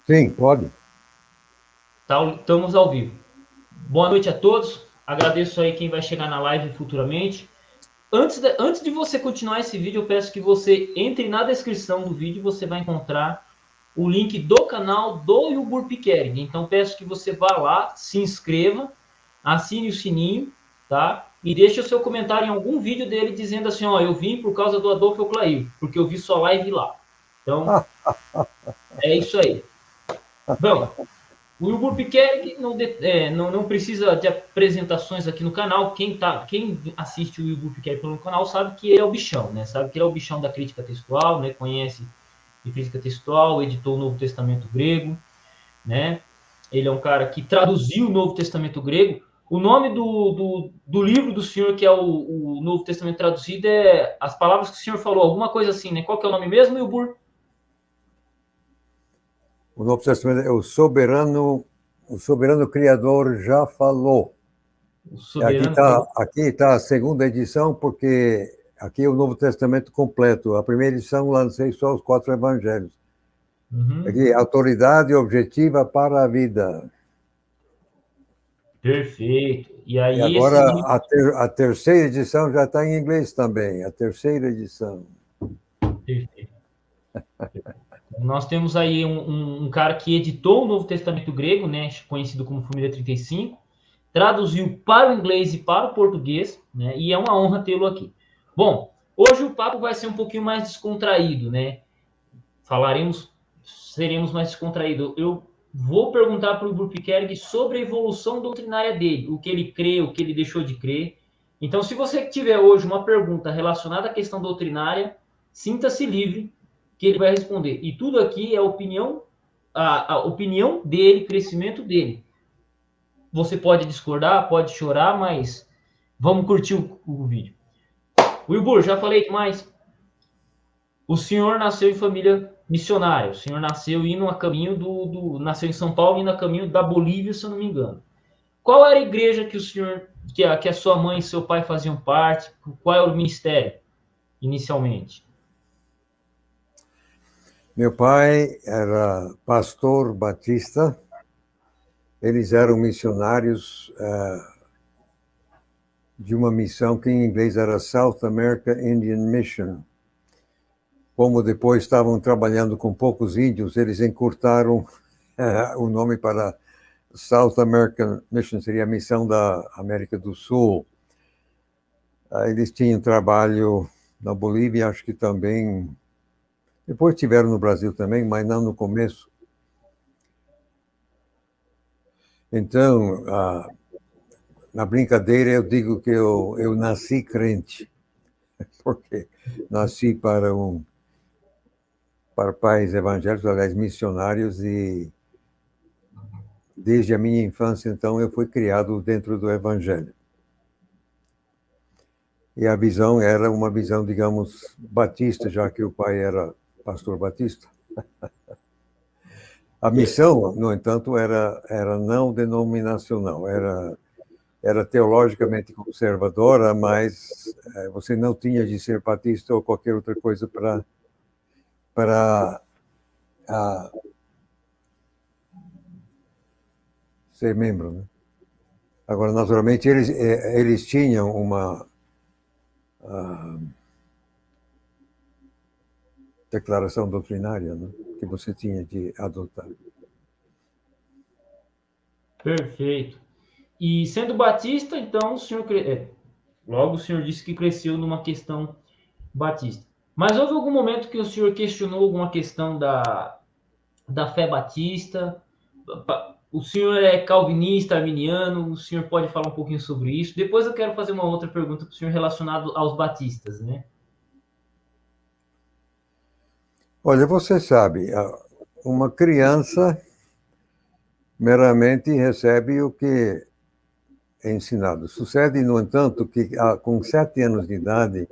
Sim, pode. Estamos ao vivo. Boa noite a todos. Agradeço aí quem vai chegar na live futuramente. Antes de você continuar esse vídeo, eu peço que você entre na descrição do vídeo, você vai encontrar o link do canal do Yubur Piquering. Então peço que você vá lá, se inscreva, assine o sininho, tá? E deixe o seu comentário em algum vídeo dele dizendo assim, ó, eu vim por causa do Adolfo Euclair, porque eu vi sua live lá. Então, é isso aí. Bom, o Wilbur Piquet não precisa de apresentações aqui no canal. Quem assiste o Wilbur Piquet pelo canal sabe que ele é o bichão, né? Sabe que ele é o bichão da crítica textual, né? Conhece de crítica textual, editou o Novo Testamento grego, né? Ele é um cara que traduziu o Novo Testamento grego. O nome do livro do senhor, que é o Novo Testamento traduzido, é as palavras que o senhor falou, alguma coisa assim, né? Qual que é o nome mesmo, Wilbur? O Novo Testamento é o soberano Criador já falou. O soberano. Aqui tá a segunda edição, porque aqui é o Novo Testamento completo. A primeira edição lancei só os 4 evangelhos. Uhum. Aqui, autoridade objetiva para a vida. Perfeito. E E aí, esse agora livro. a terceira edição já está em inglês também, a terceira edição. Perfeito. Nós temos aí um cara que editou o Novo Testamento grego, né, conhecido como Família 35, traduziu para o inglês e para o português, né, e é uma honra tê-lo aqui. Bom, hoje o papo vai ser um pouquinho mais descontraído, né? Seremos mais descontraídos. Eu vou perguntar para o Burpiquerg sobre a evolução doutrinária dele, o que ele crê, o que ele deixou de crer. Então, se você tiver hoje uma pergunta relacionada à questão doutrinária, sinta-se livre que ele vai responder. E tudo aqui é a opinião dele, crescimento dele. Você pode discordar, pode chorar, mas vamos curtir o vídeo. Wilbur, já falei demais. O senhor nasceu em família missionária. O senhor nasceu indo a caminho nasceu em São Paulo indo a caminho da Bolívia, se eu não me engano. Qual era a igreja que o senhor, que a sua mãe e seu pai faziam parte? Qual era o ministério inicialmente? Meu pai era pastor batista. Eles eram missionários de uma missão que em inglês era South America Indian Mission. Como depois estavam trabalhando com poucos índios, eles encurtaram o nome para South American Mission, seria a missão da América do Sul. Eles tinham trabalho na Bolívia, acho que também. Depois tiveram no Brasil também, mas não no começo. Então, na brincadeira, eu digo que eu nasci crente, porque nasci para pais evangélicos, aliás, missionários, e desde a minha infância, então, eu fui criado dentro do evangelho. E a visão era uma visão, digamos, batista, já que o pai era pastor batista. A missão, no entanto, era não denominacional, era teologicamente conservadora, mas você não tinha de ser batista ou qualquer outra coisa para ser membro, né? Agora, naturalmente, eles tinham uma declaração doutrinária, né, que você tinha de adotar. Perfeito. E sendo batista, então o senhor logo o senhor disse que cresceu numa questão batista. Mas houve algum momento que o senhor questionou alguma questão da fé batista? O senhor é calvinista, arminiano? O senhor pode falar um pouquinho sobre isso? Depois eu quero fazer uma outra pergunta para o senhor relacionado aos batistas, né? Olha, você sabe, uma criança meramente recebe o que é ensinado. Sucede, no entanto, que com 7 anos de idade,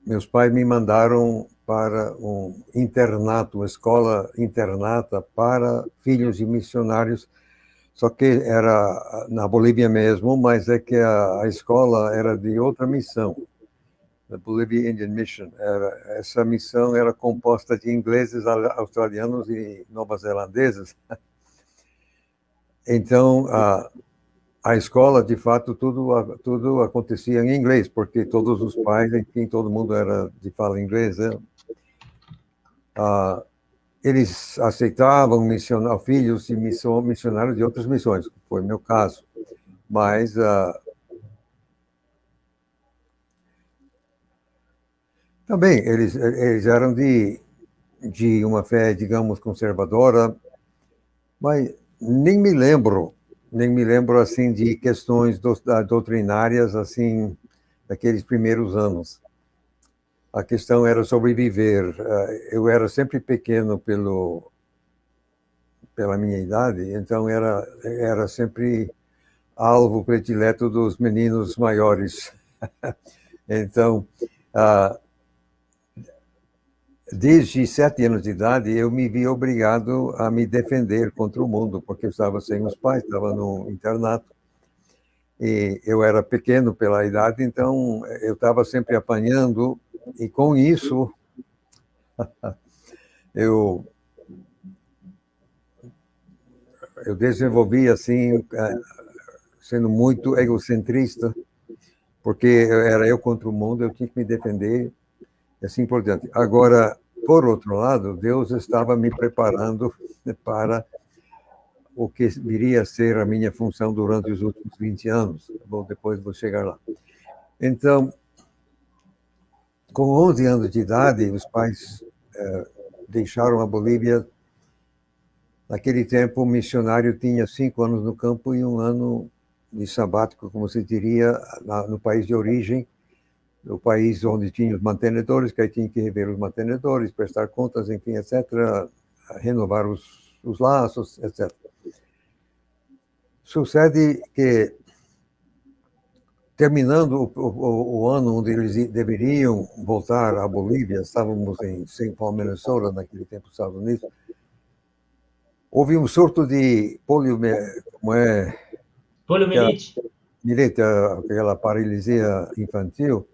meus pais me mandaram para um internato, uma escola internata para filhos de missionários, só que era na Bolívia mesmo, mas é que a escola era de outra missão. the Bolivia Indian Mission. Essa missão era composta de ingleses, australianos e nova-zelandeses. Então, a escola, de fato, tudo acontecia em inglês, porque todos os pais, enfim, todo mundo era de fala inglesa. Eles aceitavam filhos de missionários de outras missões, foi o meu caso. Mas também eles eram de uma fé, digamos, conservadora, mas nem me lembro assim de questões doutrinárias assim daqueles primeiros anos. A questão era sobreviver. Eu era sempre pequeno pela minha idade, então era sempre alvo predileto dos meninos maiores. Então, desde 7 anos de idade, eu me vi obrigado a me defender contra o mundo, porque eu estava sem os pais, estava no internato, e eu era pequeno pela idade, então eu estava sempre apanhando, e com isso eu desenvolvi, assim, sendo muito egocentrista, porque era eu contra o mundo, eu tinha que me defender, e assim por diante. Agora, por outro lado, Deus estava me preparando para o que viria a ser a minha função durante os últimos 20 anos. Bom, depois vou chegar lá. Então, com 11 anos de idade, os pais deixaram a Bolívia. Naquele tempo, o missionário tinha 5 anos no campo e 1 ano de sabático, como se diria, no país de origem, o país onde tinha os mantenedores, que aí tinha que rever os mantenedores, prestar contas, enfim, etc., renovar os laços, etc. Sucede que, terminando o ano onde eles deveriam voltar à Bolívia, estávamos em St. Paul, Minnesota, naquele tempo, Estados Unidos, houve um surto de Poliomielite. Aquela paralisia infantil,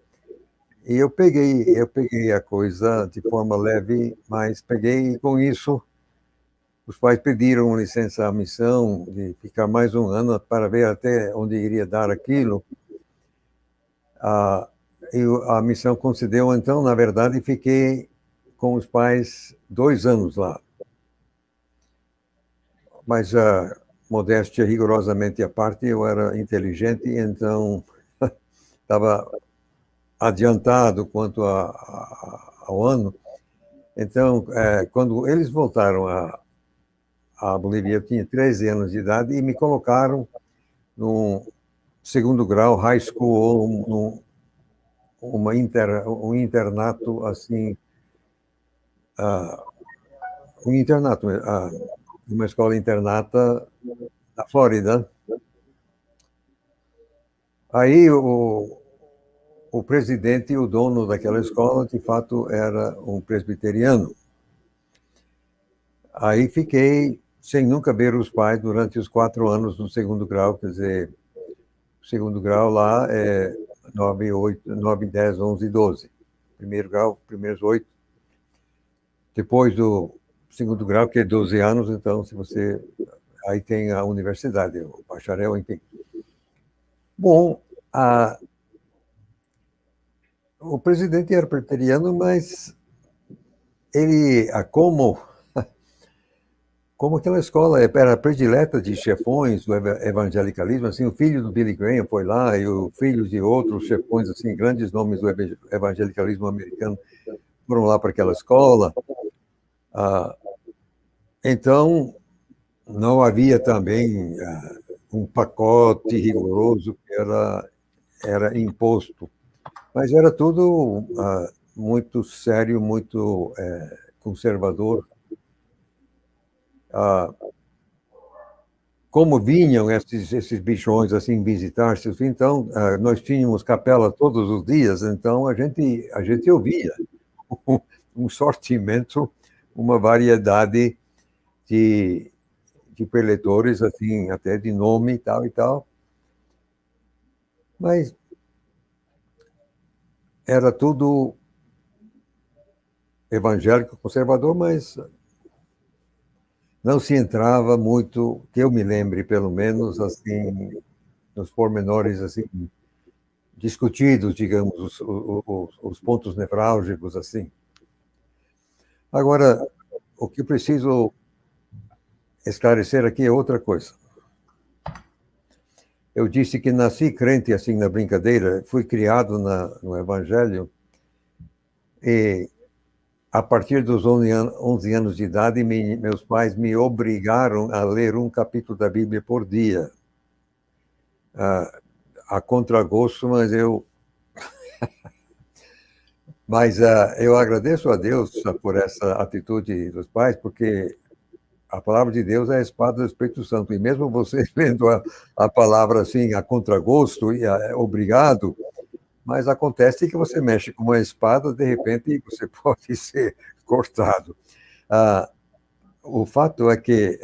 e eu peguei a coisa de forma leve, mas peguei, e com isso os pais pediram licença à missão de ficar mais 1 ano para ver até onde iria dar aquilo. E a missão concedeu, então, na verdade, fiquei com os pais 2 anos lá. Mas modéstia rigorosamente à parte, eu era inteligente, então estava adiantado quanto ao ano. Então, quando eles voltaram à Bolívia, eu tinha 13 anos de idade e me colocaram no segundo grau, high school, um internato, assim, uma escola internata na Flórida. Aí o presidente e o dono daquela escola, de fato, era um presbiteriano. Aí fiquei sem nunca ver os pais durante os 4 anos do segundo grau, quer dizer, o segundo grau lá é 9, 10, 11 e 12. Primeiro grau, primeiros 8. Depois do segundo grau, que é 12 anos, então, se você... Aí tem a universidade, o bacharel, enfim. Bom, o presidente era presbiteriano, mas ele, como aquela escola era predileta de chefões do evangelicalismo, assim, o filho do Billy Graham foi lá, e o filho de outros chefões, assim, grandes nomes do evangelicalismo americano foram lá para aquela escola. Então, não havia também um pacote rigoroso que era imposto, mas era tudo muito sério, muito conservador. Como vinham esses bichões assim visitar, então nós tínhamos capela todos os dias, então a gente ouvia um sortimento, uma variedade de preletores, assim, até de nome e tal. Mas era tudo evangélico conservador, mas não se entrava muito, que eu me lembre, pelo menos, assim, nos pormenores assim discutidos, digamos, os pontos nevrálgicos, assim. Agora, o que preciso esclarecer aqui é outra coisa. Eu disse que nasci crente, assim, na brincadeira, fui criado no Evangelho, e a partir dos 11 anos de idade, meus pais me obrigaram a ler um capítulo da Bíblia por dia. A contragosto, mas eu agradeço a Deus por essa atitude dos pais, porque a palavra de Deus é a espada do Espírito Santo. E mesmo você lendo a palavra assim, a contragosto, e obrigado, mas acontece que você mexe com uma espada, de repente você pode ser cortado. O fato é que,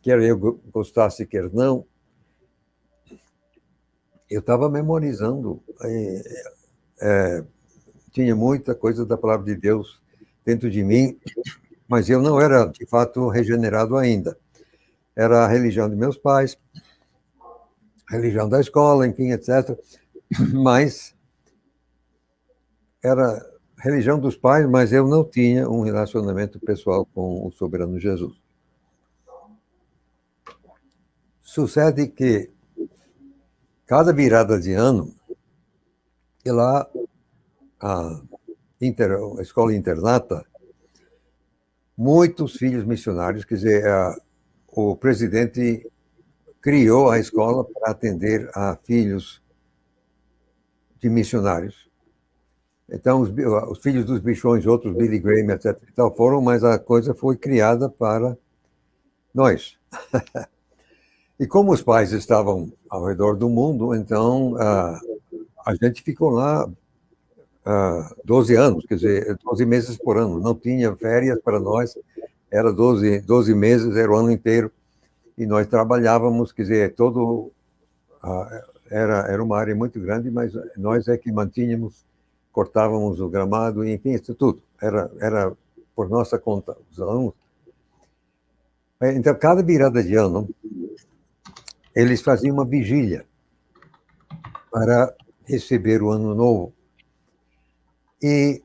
quer eu gostasse, quer não, eu estava memorizando. Tinha muita coisa da palavra de Deus dentro de mim, mas eu não era, de fato, regenerado ainda. Era a religião de meus pais, a religião da escola, enfim, etc. Mas era religião dos pais, mas eu não tinha um relacionamento pessoal com o soberano Jesus. Sucede que cada virada de ano, e lá a escola internata, muitos filhos missionários, quer dizer, o presidente criou a escola para atender a filhos de missionários. Então, os filhos dos bichões, outros, Billy Graham, etc. e tal, foram, mas a coisa foi criada para nós. E como os pais estavam ao redor do mundo, então a gente ficou lá 12 anos, quer dizer, 12 meses por ano. Não tinha férias para nós, era 12 meses, era o ano inteiro. E nós trabalhávamos, quer dizer, era uma área muito grande, mas nós é que mantínhamos, cortávamos o gramado, enfim, isso tudo. Era por nossa conta, os alunos. Então, cada virada de ano, eles faziam uma vigília para receber o ano novo. E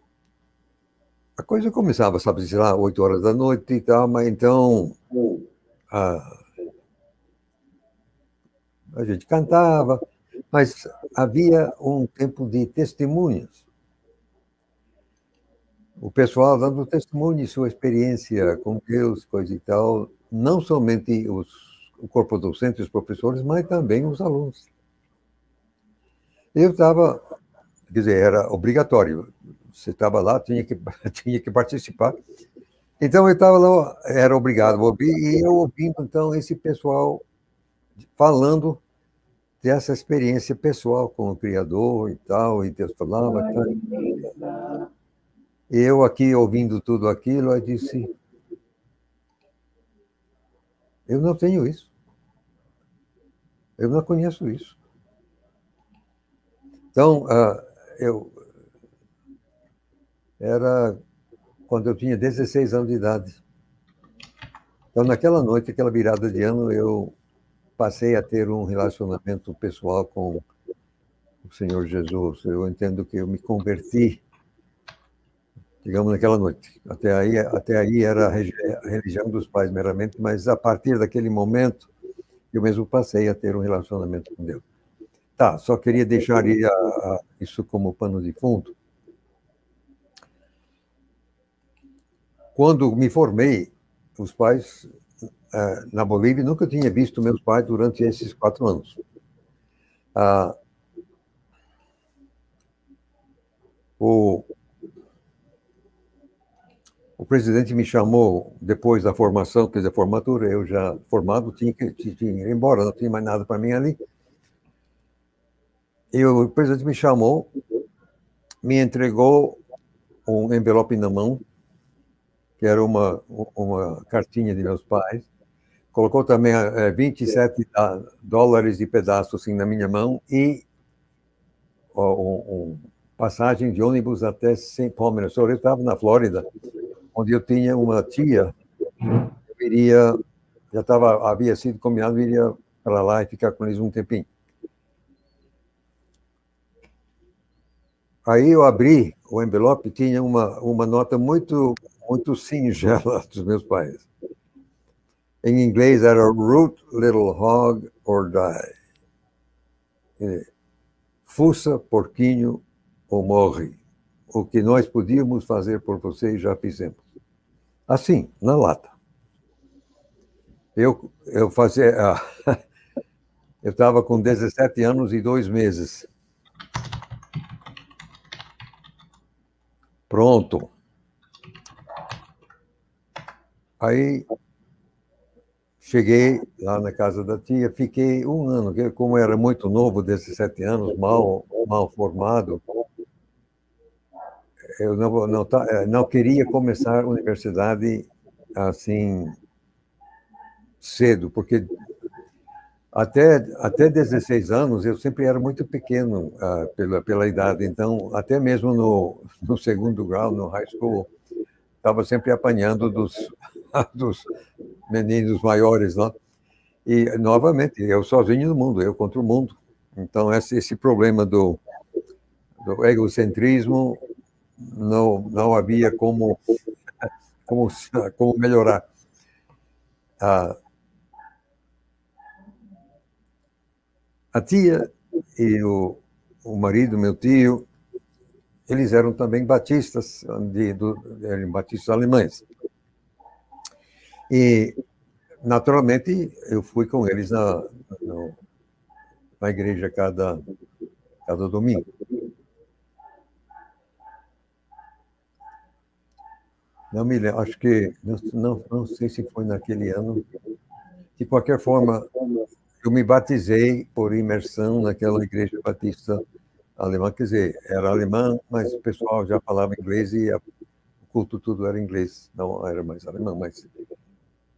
a coisa começava, sabe, sei lá, 8 horas da noite e tal, mas então a gente cantava, mas havia um tempo de testemunhos. O pessoal dando testemunho de sua experiência com Deus, coisa e tal, não somente o corpo docente e os professores, mas também os alunos. Eu estava, quer dizer, era obrigatório. Você estava lá, tinha que participar. Então, eu estava lá, era obrigado a ouvir, e eu ouvindo, então, esse pessoal falando dessa experiência pessoal com o Criador e tal, e Deus falava. Tal. E eu aqui, ouvindo tudo aquilo, eu disse, eu não tenho isso. Eu não conheço isso. Então, era quando eu tinha 16 anos de idade. Então, naquela noite, aquela virada de ano, eu passei a ter um relacionamento pessoal com o Senhor Jesus. Eu entendo que eu me converti, digamos, naquela noite. Até aí era a religião dos pais meramente, mas a partir daquele momento, eu mesmo passei a ter um relacionamento com Deus. Tá, só queria deixar isso como pano de fundo. Quando me formei, os pais, na Bolívia, nunca tinha visto meus pais durante esses 4 anos. O presidente me chamou depois da formação, quer dizer, a formatura, eu já formado, tinha que ir embora, não tinha mais nada para mim ali. E o presidente me chamou, me entregou um envelope na mão, que era uma cartinha de meus pais, colocou também 27 dólares de pedaço assim na minha mão e passagem de ônibus até St. Paul, Minnesota. Eu estava na Flórida, onde eu tinha uma tia, eu iria, havia sido combinado, eu iria para lá e ficar com eles um tempinho. Aí eu abri o envelope, tinha uma nota muito singela dos meus pais. Em inglês era Root Little Hog or Die. Fuça, porquinho ou morre. O que nós podíamos fazer por você já fizemos. Assim, na lata. Eu estava com 17 anos e 2 meses. Pronto. Aí cheguei lá na casa da tia, fiquei um ano, como era muito novo, 17 anos, mal formado, eu não queria começar a universidade assim cedo, porque até 16 anos eu sempre era muito pequeno pela idade, então até mesmo no segundo grau, no high school, estava sempre apanhando dos meninos maiores lá. E, novamente, eu sozinho no mundo, eu contra o mundo. Então, esse problema do egocentrismo não havia como melhorar. A tia e o marido, meu tio, eles eram também batistas, eram batistas alemães. E, naturalmente, eu fui com eles na igreja cada domingo. Não me lembro, acho que, não sei se foi naquele ano. De qualquer forma, eu me batizei por imersão naquela igreja batista alemã. Quer dizer, era alemã, mas o pessoal já falava inglês e o culto tudo era inglês. Não era mais alemão, mas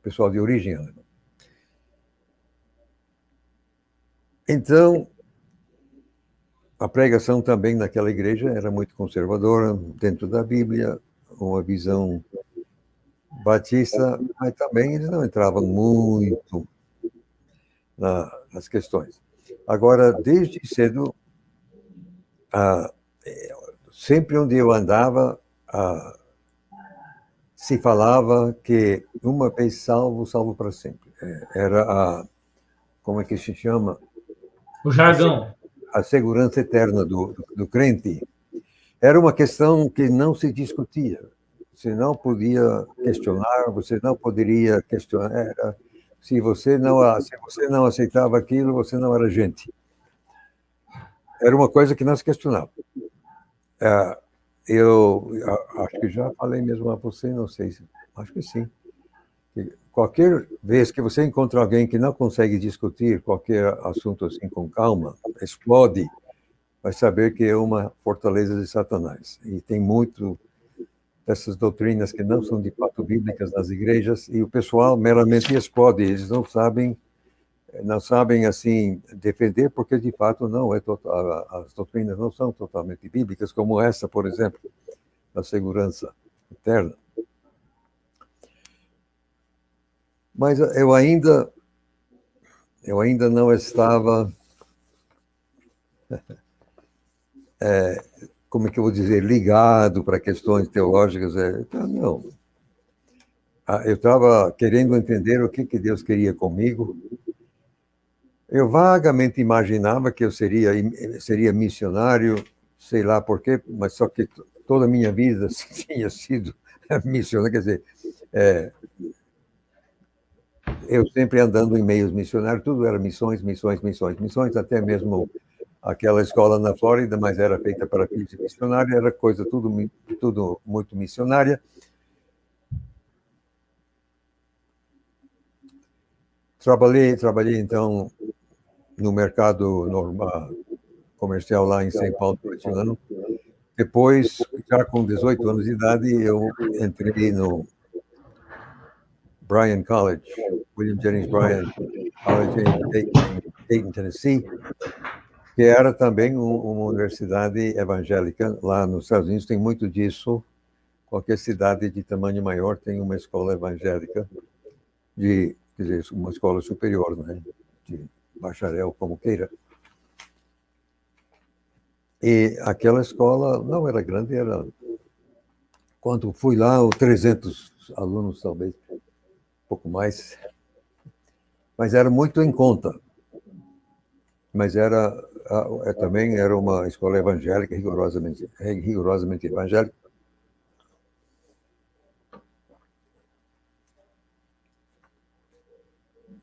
pessoal de origem alemã. Então, a pregação também naquela igreja era muito conservadora, dentro da Bíblia, uma visão batista, mas também eles não entravam muito nas questões. Agora, desde cedo, sempre onde eu andava, se falava que uma vez salvo, salvo para sempre. Era como é que se chama? O jargão. A segurança eterna do crente. Era uma questão que não se discutia. Você não podia questionar, você não poderia questionar. Se você não aceitava aquilo, você não era gente. Era uma coisa que não se questionava. Eu acho que já falei mesmo a você, não sei se... Acho que sim. Qualquer vez que você encontra alguém que não consegue discutir qualquer assunto assim com calma, explode, vai saber que é uma fortaleza de Satanás. E tem muito dessas doutrinas que não são de fato bíblicas nas igrejas, e o pessoal meramente explode. Eles não sabem assim defender, porque de fato não é as doutrinas não são totalmente bíblicas, como essa, por exemplo, da segurança eterna. Mas eu ainda não estava, como é que eu vou dizer, ligado para questões teológicas. Não. Eu estava querendo entender o que Deus queria comigo. Eu vagamente imaginava que eu seria missionário, sei lá por quê, mas só que toda a minha vida tinha sido missionário, quer dizer, eu sempre andando em meios missionários, tudo era missões, até mesmo aquela escola na Flórida, mas era feita para filhos de missionários, era coisa tudo muito missionária. Trabalhei então no mercado normal, comercial lá em São Paulo durante um ano. Depois, já com 18 anos de idade, eu entrei no Bryan College, William Jennings Bryan College, em Dayton, Tennessee. que era também uma universidade evangélica. Lá nos Estados Unidos tem muito disso. Qualquer cidade de tamanho maior tem uma escola evangélica, quer dizer, uma escola superior, né? De bacharel, como queira. E aquela escola não era grande, era... Quando fui lá, 300 alunos, talvez, um pouco mais. Mas era muito em conta. Mas também era uma escola evangélica, rigorosamente evangélica.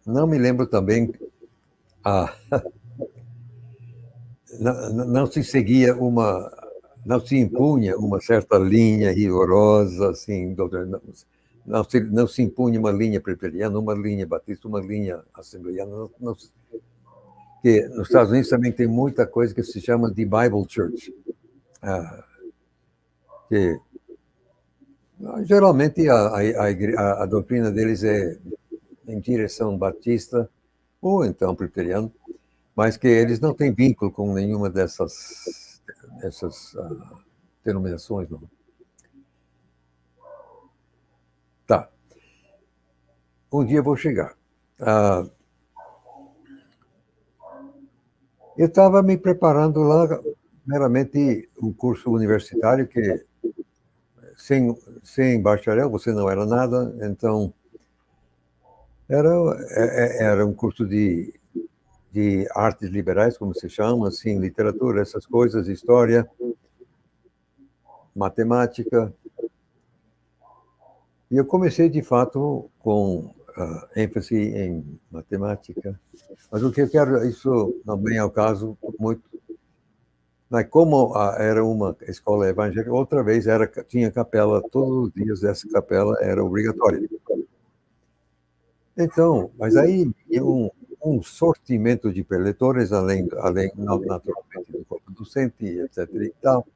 Não me lembro também, não se seguia não se impunha uma certa linha rigorosa, assim, não se impunha uma linha presbiteriana, uma linha batista, uma linha assembleiana. Que nos Estados Unidos também tem muita coisa que se chama de Bible Church, que geralmente a doutrina deles é em direção batista ou então presbiteriano, mas que eles não têm vínculo com nenhuma dessas denominações, não. Tá. Um dia eu vou chegar. Eu estava me preparando lá, meramente um curso universitário que sem bacharel você não era nada, então era um curso de artes liberais, como se chama, assim, literatura, essas coisas, história, matemática. E eu comecei, de fato, com ênfase em matemática. Mas o que eu quero, isso não vem ao caso muito. Mas como era uma escola evangélica, outra vez tinha capela, todos os dias essa capela era obrigatória. Então, mas aí um sortimento de preletores, além naturalmente do corpo docente, etc. e tal.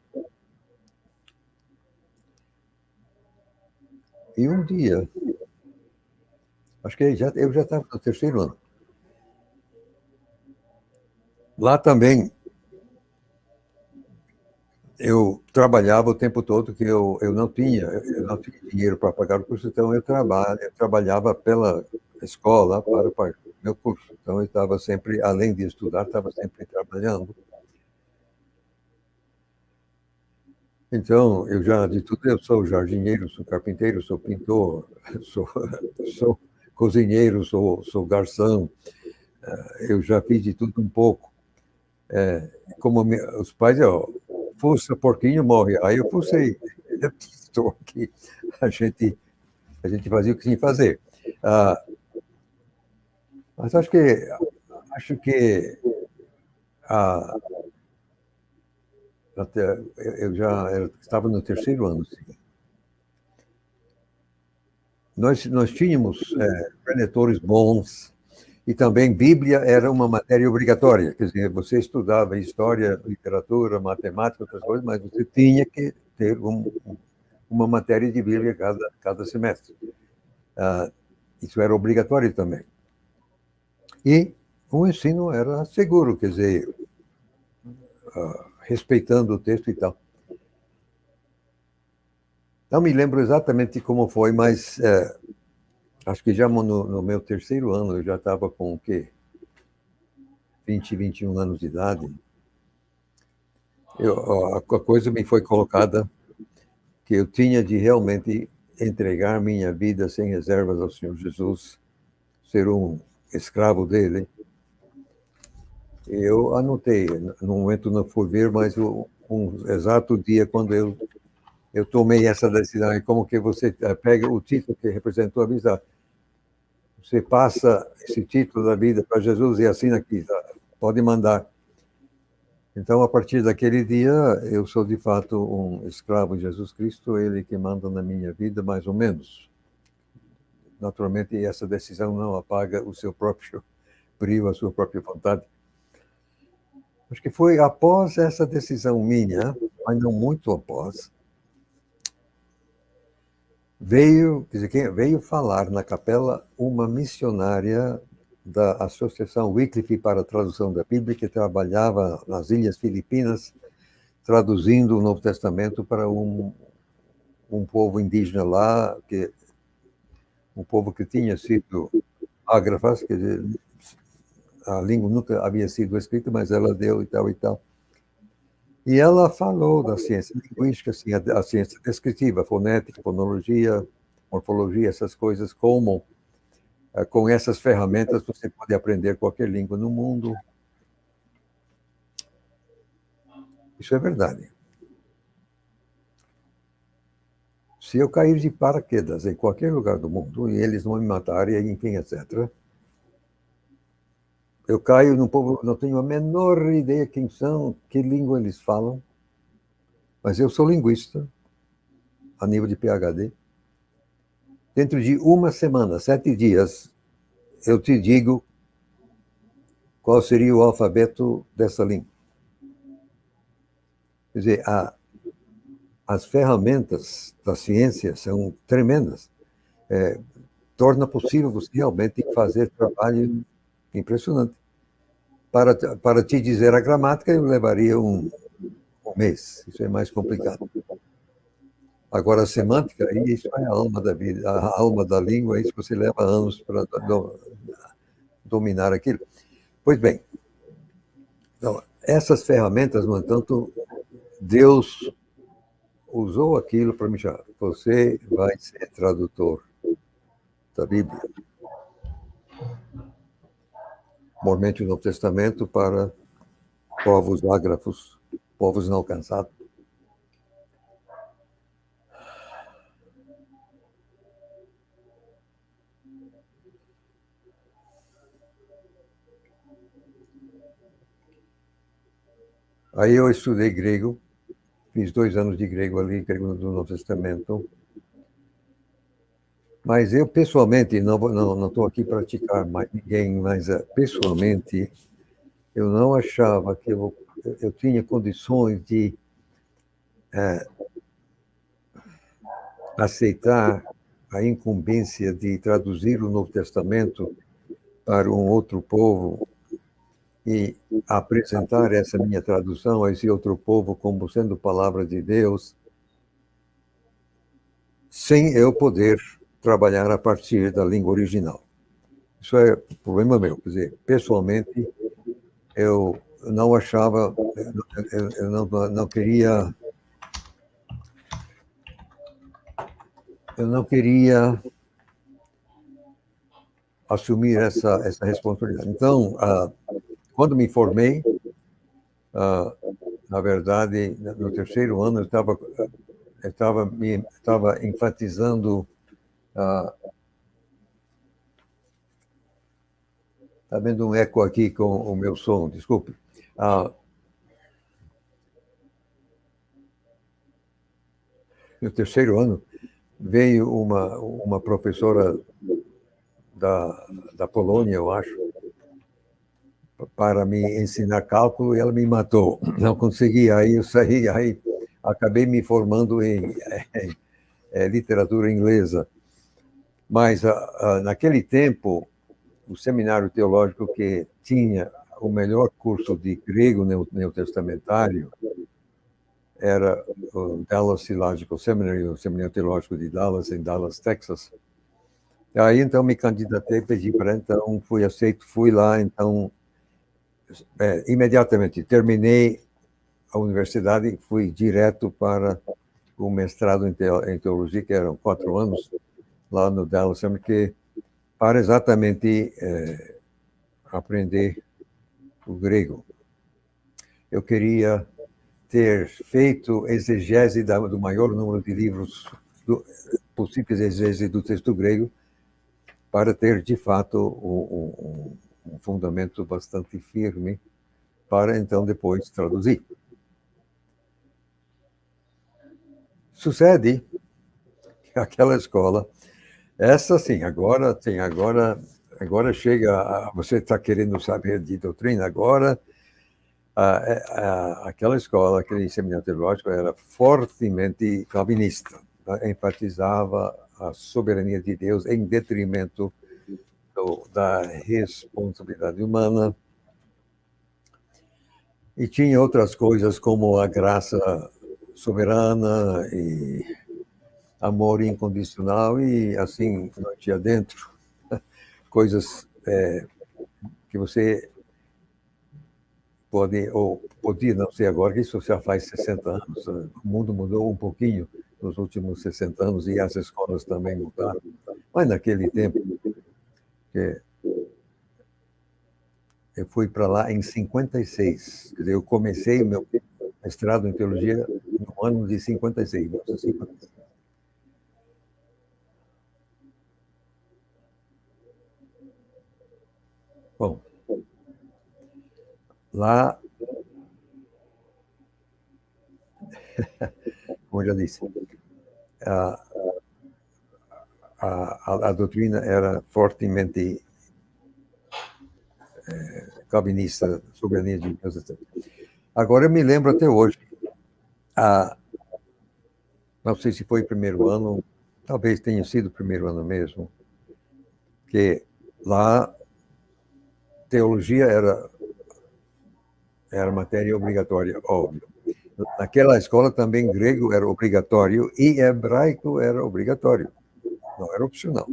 E um dia, acho que eu já estava no terceiro ano. Lá também eu trabalhava o tempo todo, que eu não tinha dinheiro para pagar o curso, então eu trabalhava pela escola para pagar o meu curso. Então eu estava sempre, além de estudar, estava sempre trabalhando. Então, de tudo, eu sou jardineiro, sou carpinteiro, sou pintor, sou cozinheiro, sou garçom, eu já fiz de tudo um pouco. Como os pais, fuça, porquinho, morre. Aí eu fucei, estou aqui, a gente fazia o que tinha que fazer. Mas acho que eu já estava no terceiro ano. Sim. Nós tínhamos preletores bons, e também Bíblia era uma matéria obrigatória. Quer dizer, você estudava história, literatura, matemática, outras coisas, mas você tinha que ter uma matéria de Bíblia cada semestre. Isso era obrigatório também. E o ensino era seguro, quer dizer, respeitando o texto e tal. Não me lembro exatamente como foi, mas acho que já no meu terceiro ano eu já estava com o quê? 20, 21 anos de idade. A coisa me foi colocada que eu tinha de realmente entregar minha vida sem reservas ao Senhor Jesus, ser um escravo dele. Eu anotei, no momento não fui ver, mas um exato dia quando eu tomei essa decisão, é como que você pega o título que representou a vida, você passa esse título da vida para Jesus e assina aqui, tá? Pode mandar. Então, a partir daquele dia, eu sou de fato um escravo de Jesus Cristo, ele que manda na minha vida, mais ou menos. Naturalmente, essa decisão não apaga o seu próprio brio, a sua própria vontade. Acho que foi após essa decisão minha, mas não muito após, veio falar na capela uma missionária da Associação Wycliffe para a Tradução da Bíblia, que trabalhava nas Ilhas Filipinas, traduzindo o Novo Testamento para um povo indígena lá, um povo que tinha sido ágrafas, quer dizer, a língua nunca havia sido escrita, mas ela deu e tal e tal. E ela falou da ciência linguística, assim, a ciência descritiva, fonética, fonologia, morfologia, essas coisas, como com essas ferramentas você pode aprender qualquer língua no mundo. Isso é verdade. Se eu cair de paraquedas em qualquer lugar do mundo e eles não me matarem, enfim, etc., eu caio num povo, não tenho a menor ideia quem são, que língua eles falam, mas eu sou linguista, a nível de PhD. Dentro de uma semana, 7 dias, eu te digo qual seria o alfabeto dessa língua. Quer dizer, as ferramentas da ciência são tremendas. Torna possível você realmente fazer trabalho impressionante. Para te dizer a gramática, eu levaria um mês. Isso é mais complicado. Agora, a semântica, isso é a alma da vida, a alma da língua, isso você leva anos para dominar aquilo. Pois bem, então, essas ferramentas, no entanto, Deus usou aquilo para me chamar. Você vai ser tradutor da Bíblia. Mormente o Novo Testamento para povos ágrafos, povos inalcançados. Aí eu estudei grego, fiz 2 anos de grego ali, grego do Novo Testamento. Mas eu, pessoalmente, não estou aqui para criticar mais ninguém, mas pessoalmente, eu não achava que eu tinha condições de aceitar a incumbência de traduzir o Novo Testamento para um outro povo e apresentar essa minha tradução a esse outro povo como sendo palavra de Deus, sem eu poder trabalhar a partir da língua original. Isso é problema meu. Quer dizer, pessoalmente, eu não achava, eu não queria, assumir essa responsabilidade. Então, quando me formei, na verdade, no 3º ano, eu estava enfatizando. Está vendo um eco aqui com o meu som, desculpe. No 3º ano, veio uma professora da Polônia, eu acho, para me ensinar cálculo e ela me matou. Não consegui, aí eu saí, aí acabei me formando em literatura inglesa. Mas naquele tempo, o seminário teológico que tinha o melhor curso de grego neotestamentário era o Dallas Theological Seminary, o Seminário Teológico de Dallas, em Dallas, Texas. Aí, então, me candidatei, pedi para, então, fui aceito, fui lá, então, imediatamente, terminei a universidade e fui direto para o mestrado em teologia, que eram 4 anos, lá no Dallas Seminary, para exatamente aprender o grego. Eu queria ter feito exegese do maior número de livros possíveis, exegese do texto grego, para ter, de fato, um fundamento bastante firme para, então, depois traduzir. Sucede que aquela escola, essa sim, agora chega, você está querendo saber de doutrina, agora aquela escola, aquele seminário teológico era fortemente calvinista, enfatizava a soberania de Deus em detrimento da responsabilidade humana. E tinha outras coisas como a graça soberana e amor incondicional e assim noite adentro. Coisas que você pode, ou podia, não sei agora, que isso já faz 60 anos. O mundo mudou um pouquinho nos últimos 60 anos e as escolas também mudaram. Mas naquele tempo, que eu fui para lá em 56. Quer dizer, eu comecei meu mestrado em teologia no ano de 56. Bom, lá, como eu já disse, a doutrina era fortemente calvinista, soberania de Deus, etc. Agora, eu me lembro até hoje, não sei se foi o primeiro ano, talvez tenha sido o primeiro ano mesmo, que lá teologia era matéria obrigatória, óbvio. Naquela escola também grego era obrigatório e hebraico era obrigatório, não era opcional.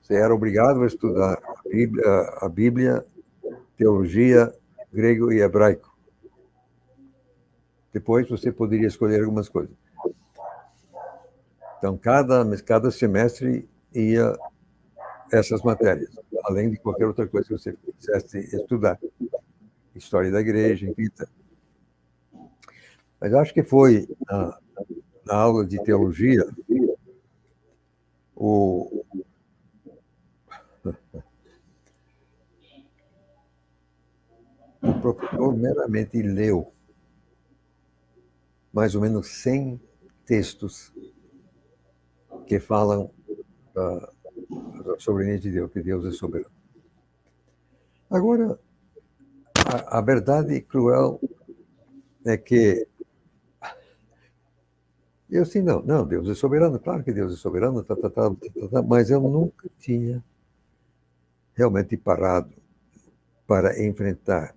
Você era obrigado a estudar a Bíblia, teologia, grego e hebraico. Depois você poderia escolher algumas coisas. Então, cada semestre ia essas matérias, além de qualquer outra coisa que você quisesse estudar. História da igreja, enfim. Mas acho que foi na aula de teologia o professor meramente leu mais ou menos 100 textos que falam da soberania de Deus, que Deus é soberano. Agora, a verdade cruel é que eu sim, não, Deus é soberano, claro que Deus é soberano, mas eu nunca tinha realmente parado para enfrentar.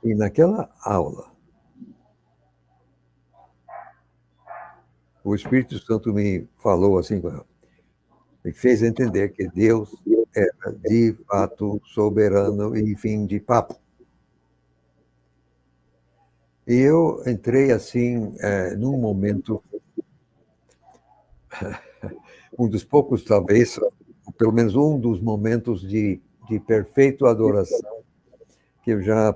E naquela aula, o Espírito Santo me falou assim, me fez entender que Deus era de fato soberano e fim de papo. E eu entrei assim, num momento, um dos poucos talvez, pelo menos um dos momentos de perfeita adoração que eu já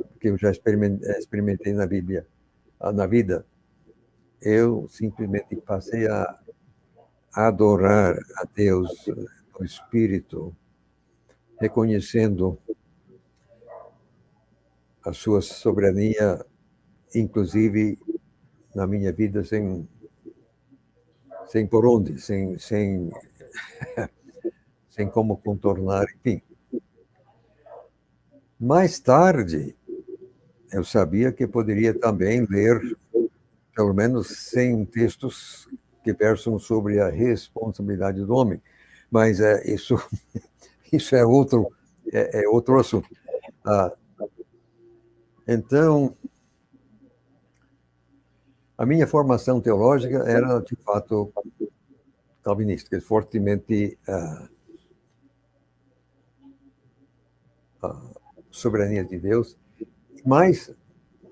experimentei na Bíblia, na vida. Eu simplesmente passei a adorar a Deus no Espírito, reconhecendo a sua soberania, inclusive na minha vida, sem por onde, sem como contornar, enfim. Mais tarde, eu sabia que poderia também ler pelo menos 100 textos que versam sobre a responsabilidade do homem, mas isso é outro assunto. Então, a minha formação teológica era, de fato, calvinista, fortemente a soberania de Deus, mas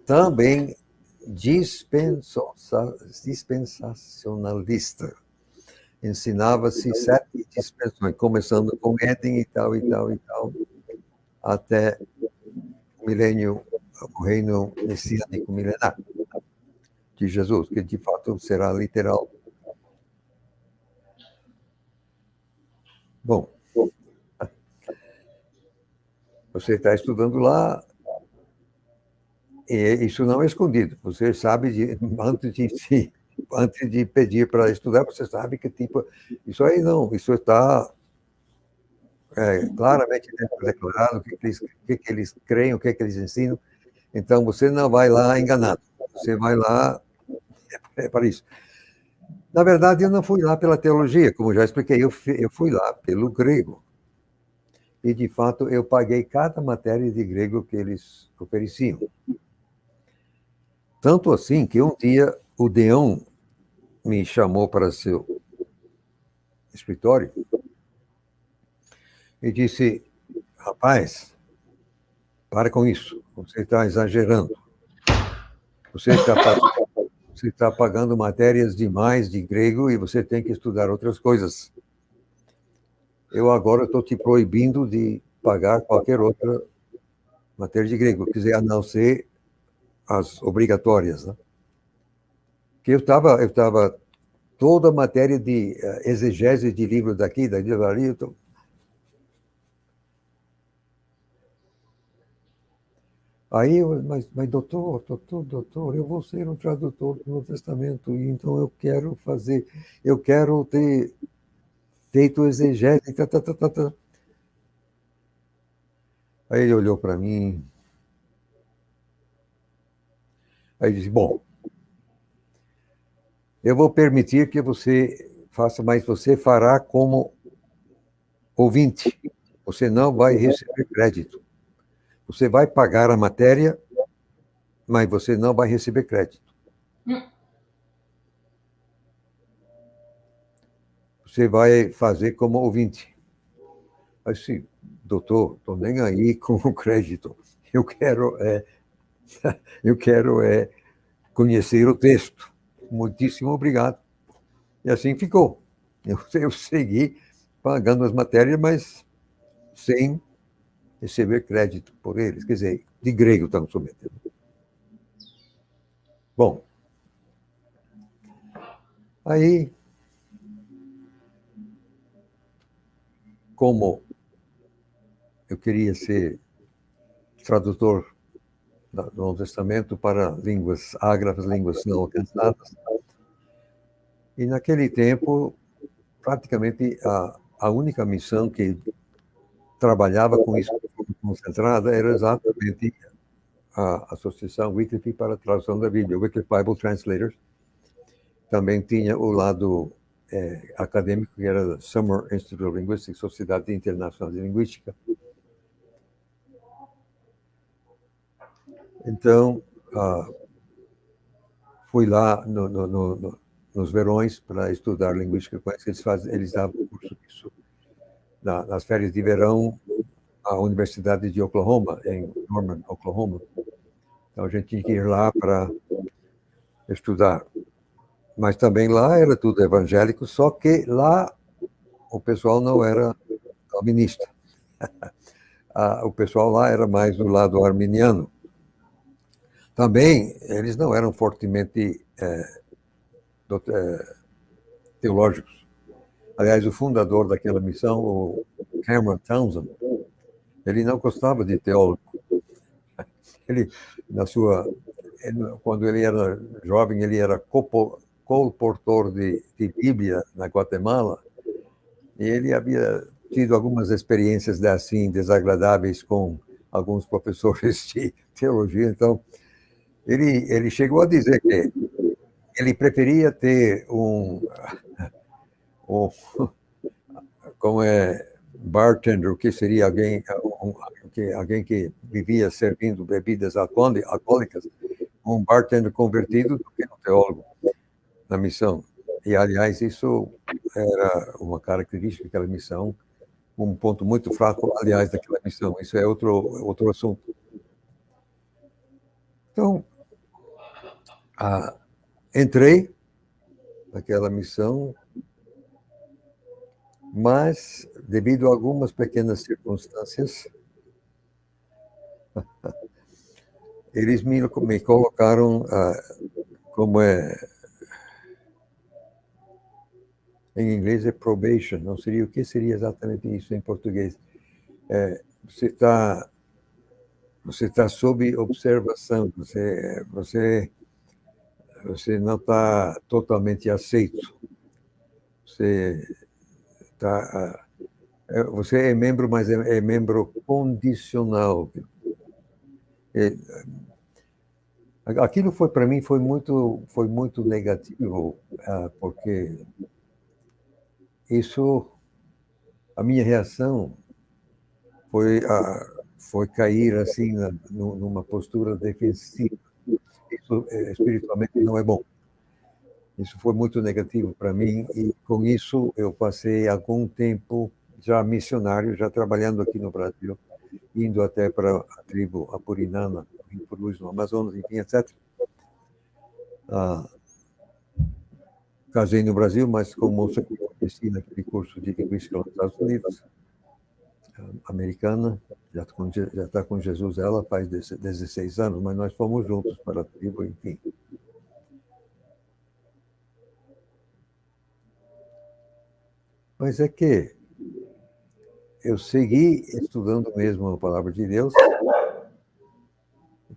também dispensacionalista. Ensinava-se 7 dispensações, começando com Éden e tal, até o milênio, o reino messiânico milenar de Jesus, que de fato será literal. Bom, você está estudando lá, e isso não é escondido. Você sabe, antes de pedir para estudar, você sabe que tipo, isso aí não, isso está claramente declarado, o que eles creem, o que eles ensinam. Então, você não vai lá enganado. Você vai lá para isso. Na verdade, eu não fui lá pela teologia, como já expliquei, eu fui lá pelo grego. E, de fato, eu paguei cada matéria de grego que eles ofereciam. Tanto assim que um dia o Deão me chamou para seu escritório e disse: rapaz, para com isso, você está exagerando. Você está pagando matérias demais de grego e você tem que estudar outras coisas. Eu agora estou te proibindo de pagar qualquer outra matéria de grego, quer dizer, a não ser as obrigatórias. Né? Que eu tava toda a matéria de exegese de livro daqui, dali. Aí, mas doutor, eu vou ser um tradutor do Novo Testamento, e então eu quero ter feito exegese. Tá. Aí ele olhou para mim, aí disse: bom, eu vou permitir que você faça, mas você fará como ouvinte. Você não vai receber crédito. Você vai pagar a matéria, mas você não vai receber crédito. Você vai fazer como ouvinte. Assim, doutor, estou nem aí com o crédito. Eu quero eu quero conhecer o texto. Muitíssimo obrigado. E assim ficou. Eu segui pagando as matérias, mas sem receber crédito por eles. Quer dizer, de grego estamos submetendo. Bom, aí, como eu queria ser tradutor do Novo Testamento para línguas ágrafas, línguas não alcançadas, e naquele tempo, praticamente a única missão que trabalhava com isso concentrada era exatamente a Associação Wycliffe para a Tradução da Bíblia, Wycliffe Bible Translators. Também tinha o lado acadêmico, que era Summer Institute of Linguistics, Sociedade Internacional de Linguística. Então, fui lá nos verões para estudar linguística com eles. Eles davam curso disso nas férias de verão à Universidade de Oklahoma, em Norman, Oklahoma. Então, a gente tinha que ir lá para estudar. Mas também lá era tudo evangélico, só que lá o pessoal não era calvinista. O pessoal lá era mais do lado arminiano. Também eles não eram fortemente teológicos. Aliás, o fundador daquela missão, o Cameron Townsend, ele não gostava de teólogo. Ele, quando ele era jovem, ele era colportor de Bíblia na Guatemala, e ele havia tido algumas experiências assim desagradáveis com alguns professores de teologia. Então, ele chegou a dizer que ele preferia ter como bartender, o que seria alguém que vivia servindo bebidas alcoólicas, um bartender convertido do que um teólogo na missão. E, aliás, isso era uma característica daquela missão, um ponto muito fraco, aliás, daquela missão. Isso é outro assunto. Então, entrei naquela missão, mas, devido a algumas pequenas circunstâncias, eles me colocaram como em inglês é probation, não seria, o que seria exatamente isso em português? Você está sob observação, você não está totalmente aceito. Você é membro, mas é membro condicional. Aquilo foi, para mim, foi muito negativo, porque isso, a minha reação foi, foi cair assim numa postura defensiva. Isso espiritualmente não é bom. Isso foi muito negativo para mim e com isso eu passei algum tempo já missionário, já trabalhando aqui no Brasil, indo até para a tribo apurinana, em Purus, no Amazonas, enfim, etc. Casei no Brasil, mas com moça que eu conheci naquele curso de linguística nos Estados Unidos, americana, já está com Jesus, ela faz 16 anos, mas nós fomos juntos para a tribo, enfim. Mas é que eu segui estudando mesmo a palavra de Deus,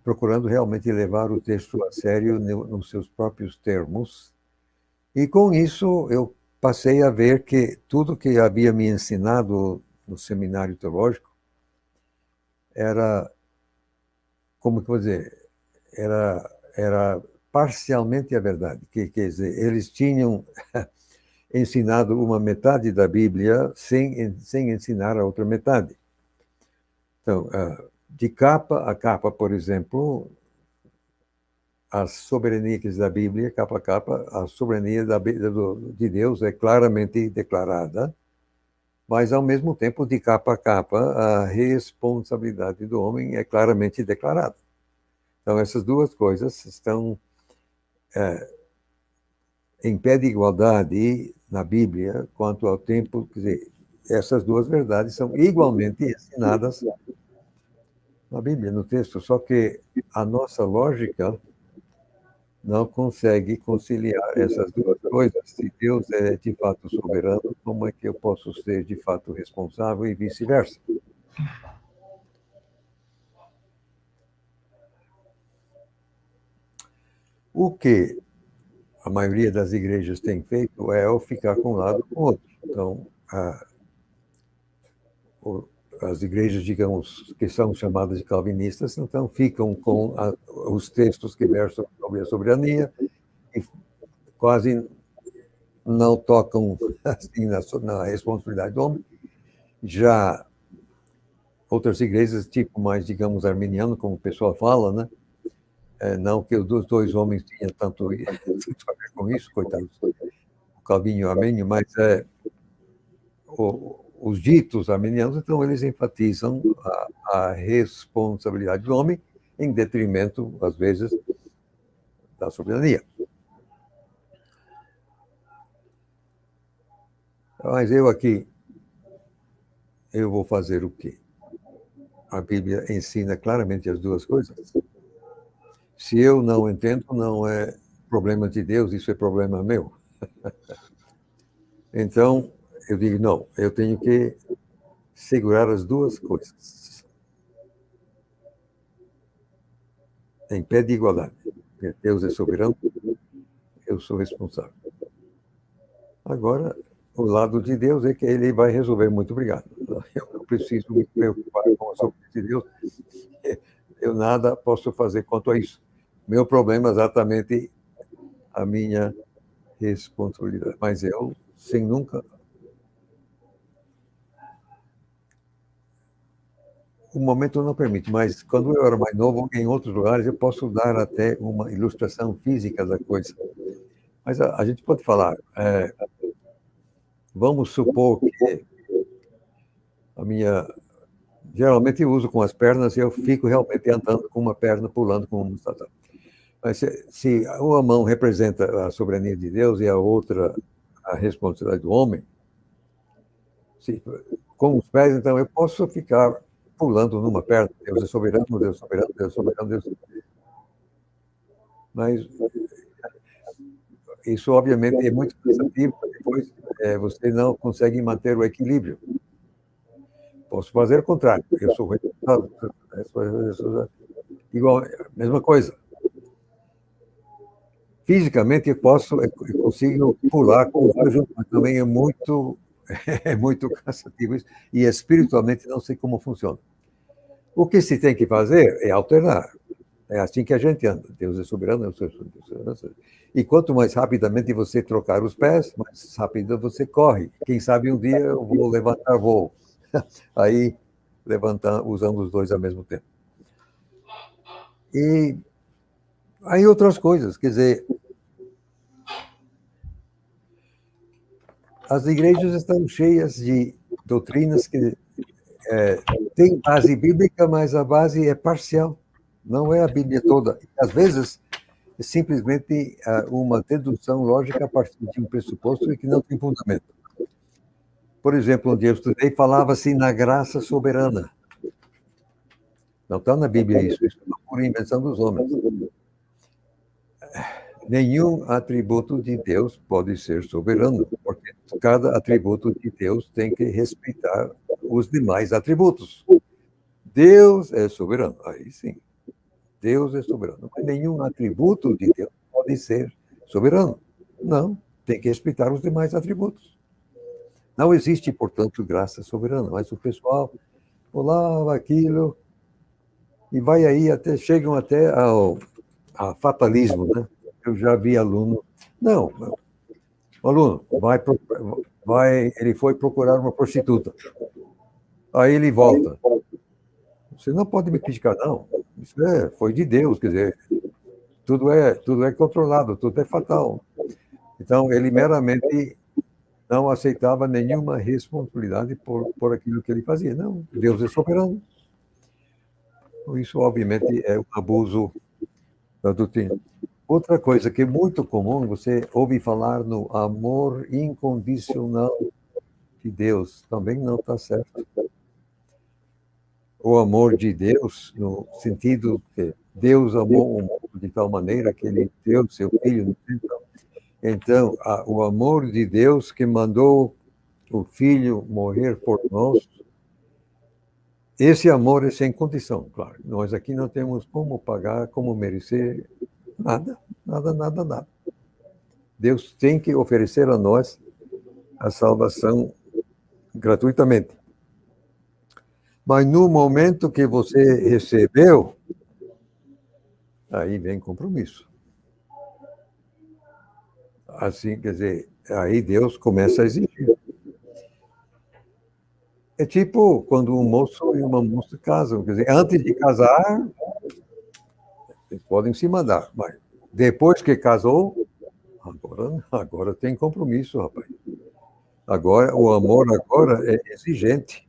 procurando realmente levar o texto a sério nos seus próprios termos, e com isso eu passei a ver que tudo que havia me ensinado no seminário teológico era, como que eu vou dizer, era parcialmente a verdade. Quer dizer, eles tinham ensinado uma metade da Bíblia sem ensinar a outra metade. Então, de capa a capa, por exemplo, as soberanias da Bíblia, capa a capa, a soberania de Deus é claramente declarada, mas, ao mesmo tempo, de capa a capa, a responsabilidade do homem é claramente declarada. Então, essas duas coisas estão em pé de igualdade na Bíblia quanto ao tempo. Quer dizer, essas duas verdades são igualmente ensinadas na Bíblia, no texto, só que a nossa lógica não consegue conciliar essas duas coisas. Se Deus é de fato soberano, como é que eu posso ser de fato responsável e vice-versa? O que a maioria das igrejas tem feito é eu ficar com um lado ou com o outro. Então, as igrejas, digamos, que são chamadas de calvinistas, então ficam com os textos que versam sobre a soberania e quase não tocam assim na responsabilidade do homem. Já outras igrejas, tipo mais, digamos, arminiano, como o pessoal fala, né? Não que os dois homens tinham tanto a ver com isso, coitados, o Calvinho e o Armênio, mas os ditos arminianos, então, eles enfatizam a responsabilidade do homem em detrimento, às vezes, da soberania. Mas eu aqui, eu vou fazer o quê? A Bíblia ensina claramente as duas coisas. Se eu não entendo, não é problema de Deus, isso é problema meu. Então, eu digo, não, eu tenho que segurar as duas coisas em pé de igualdade. Deus é soberano, eu sou responsável. Agora, o lado de Deus é que ele vai resolver. Muito obrigado. Eu não preciso me preocupar com a soberania de Deus. Eu nada posso fazer quanto a isso. Meu problema é exatamente a minha responsabilidade. Mas eu, sem nunca... O momento não permite, mas quando eu era mais novo, em outros lugares, eu posso dar até uma ilustração física da coisa. Mas a gente pode falar, vamos supor que a minha... Geralmente eu uso com as pernas e eu fico realmente andando com uma perna, pulando com uma... Mas se uma mão representa a soberania de Deus e a outra a responsabilidade do homem, com os pés, então, eu posso ficar pulando numa perna. Deus é soberano, Deus é soberano, Deus é soberano, Deus é soberano. Mas isso, obviamente, é muito cansativo, depois você não consegue manter o equilíbrio. Posso fazer o contrário. Eu sou responsável. Igual, mesma coisa. Fisicamente, eu consigo pular com os dois juntos, mas também é muito cansativo isso, e espiritualmente não sei como funciona. O que se tem que fazer é alternar. É assim que a gente anda. Deus é soberano, eu sou soberano. E quanto mais rapidamente você trocar os pés, mais rápido você corre. Quem sabe um dia eu vou levantar voo. Aí, levantar, usando os dois ao mesmo tempo. E aí outras coisas, quer dizer, as igrejas estão cheias de doutrinas que têm base bíblica, mas a base é parcial. Não é a Bíblia toda. Às vezes, é simplesmente uma dedução lógica a partir de um pressuposto e que não tem fundamento. Por exemplo, onde eu estudei, falava-se na graça soberana. Não está na Bíblia isso é uma pura invenção dos homens. Nenhum atributo de Deus pode ser soberano, porque cada atributo de Deus tem que respeitar os demais atributos. Deus é soberano, aí sim. Deus é soberano. Mas nenhum atributo de Deus pode ser soberano. Não, tem que respeitar os demais atributos. Não existe, portanto, graça soberana, mas o pessoal olá, aquilo, e vai aí até, chegam até ao fatalismo, né? Eu já vi aluno, não, o aluno ele foi procurar uma prostituta, aí ele volta. Você não pode me criticar, não. Isso foi de Deus, quer dizer, tudo é controlado, tudo é fatal. Então, ele meramente não aceitava nenhuma responsabilidade por aquilo que ele fazia. Não, Deus é soberano. Isso, obviamente, é um abuso da doutrina. Outra coisa que é muito comum, você ouve falar no amor incondicional de Deus, também não está certo. O amor de Deus, no sentido que Deus amou o mundo de tal maneira que ele deu seu filho. Então, o amor de Deus que mandou o filho morrer por nós, esse amor é sem condição, claro. Nós aqui não temos como pagar, como merecer, nada, nada, nada, nada. Deus tem que oferecer a nós a salvação gratuitamente. Mas no momento que você recebeu, aí vem compromisso. Assim, quer dizer, aí Deus começa a exigir. É tipo quando um moço e uma moça casam. Quer dizer, antes de casar, eles podem se mandar. Mas depois que casou, agora tem compromisso, rapaz. Agora, o amor agora é exigente.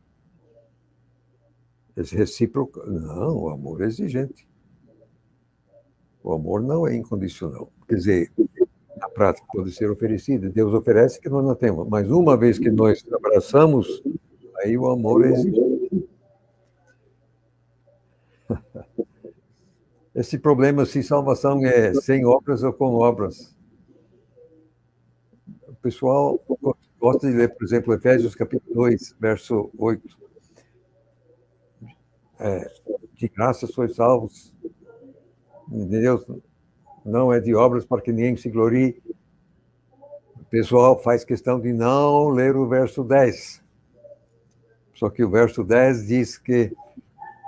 É recíproco. Não, o amor é exigente. O amor não é incondicional. Quer dizer, na prática pode ser oferecido. Deus oferece que nós não temos. Mas uma vez que nós abraçamos, aí o amor é exigente. Esse problema se salvação é sem obras ou com obras. O pessoal gosta de ler, por exemplo, Efésios capítulo 2, verso 8. De graça sois salvos. Deus não é de obras para que ninguém se glorie. O pessoal faz questão de não ler o verso 10. Só que o verso 10 diz que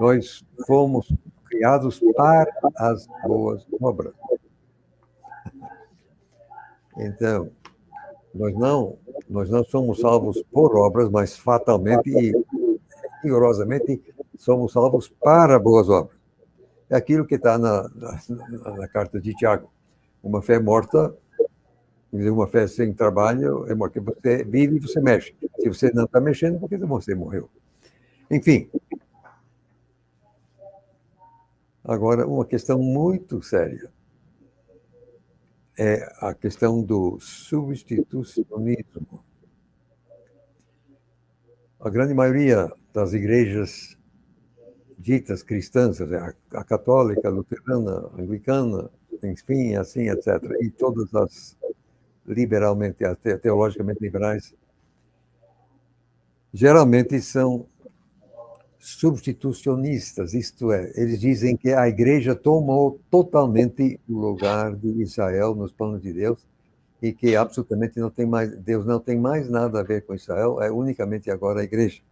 nós fomos criados para as boas obras. Então, nós não somos salvos por obras, mas fatalmente e rigorosamente somos salvos para boas obras. É aquilo que está na carta de Tiago. Uma fé morta, uma fé sem trabalho, é porque você vive e você mexe. Se você não está mexendo, porque você morreu. Enfim. Agora, uma questão muito séria é a questão do substitucionismo. A grande maioria das igrejas ditas cristãs, a católica, a luterana, a anglicana, enfim, assim, etc., e todas as liberalmente, teologicamente liberais, geralmente são substitucionistas, isto é, eles dizem que a igreja tomou totalmente o lugar de Israel nos planos de Deus e que absolutamente não tem mais, Deus não tem mais nada a ver com Israel, é unicamente agora a igreja.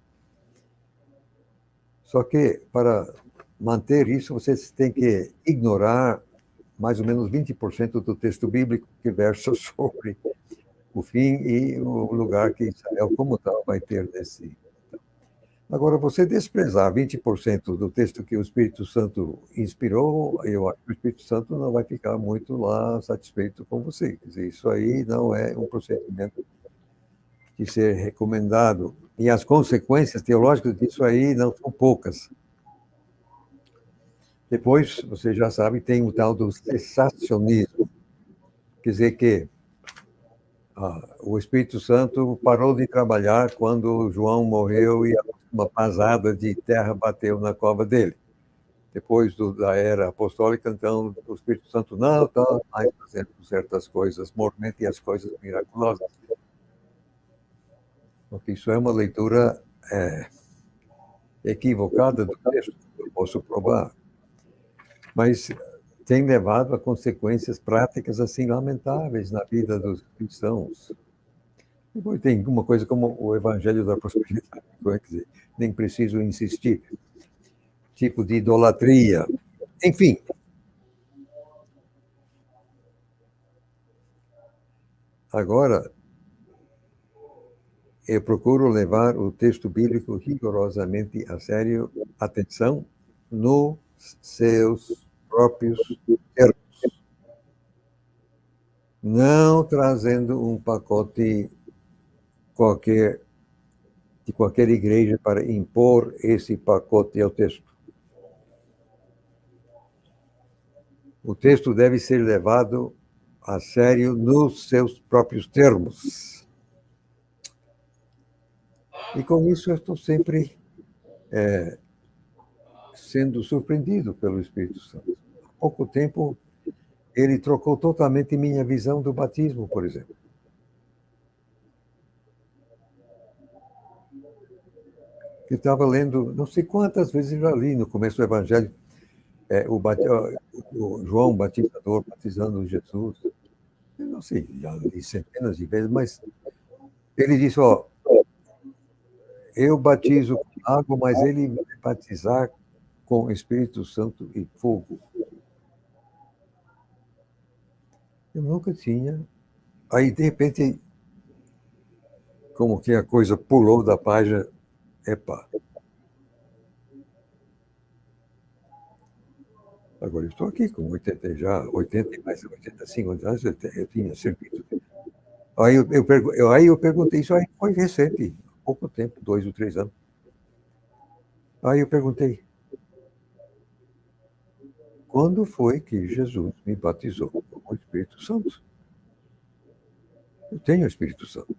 Só que, para manter isso, você tem que ignorar mais ou menos 20% do texto bíblico que versa sobre o fim e o lugar que Israel, como tal, vai ter nesse. Agora, você desprezar 20% do texto que o Espírito Santo inspirou, eu acho que o Espírito Santo não vai ficar muito lá satisfeito com você. Quer dizer, isso aí não é um procedimento de ser recomendado. E as consequências teológicas disso aí não são poucas. Depois, você já sabe, tem o tal do cessacionismo. Quer dizer que o Espírito Santo parou de trabalhar quando João morreu e a última pasada de terra bateu na cova dele. Depois da era apostólica, então, o Espírito Santo não está mais fazendo certas coisas, mormente as coisas miraculosas. Porque isso é uma leitura equivocada do texto, eu posso provar. Mas tem levado a consequências práticas assim lamentáveis na vida dos cristãos. Depois tem uma coisa como o Evangelho da Prosperidade, quer dizer, nem preciso insistir, tipo de idolatria, enfim. Agora, eu procuro levar o texto bíblico rigorosamente a sério, atenção, nos seus próprios termos, não trazendo um pacote qualquer de qualquer igreja para impor esse pacote ao texto. O texto deve ser levado a sério nos seus próprios termos. E com isso eu estou sempre sendo surpreendido pelo Espírito Santo. Há pouco tempo ele trocou totalmente minha visão do batismo, por exemplo. Eu estava lendo, não sei quantas vezes eu já li no começo do Evangelho, o João Batizador batizando Jesus. Eu não sei, já li centenas de vezes, mas ele disse, eu batizo com água, mas ele vai batizar com Espírito Santo e fogo. Eu nunca tinha. Aí, de repente, como que a coisa pulou da página, epa. Agora eu estou aqui com 80 e mais 85 anos, eu tinha servido. Aí eu perguntei, isso aí foi recente, há pouco tempo, 2 ou 3 anos. Aí eu perguntei, quando foi que Jesus me batizou com o Espírito Santo? Eu tenho o Espírito Santo.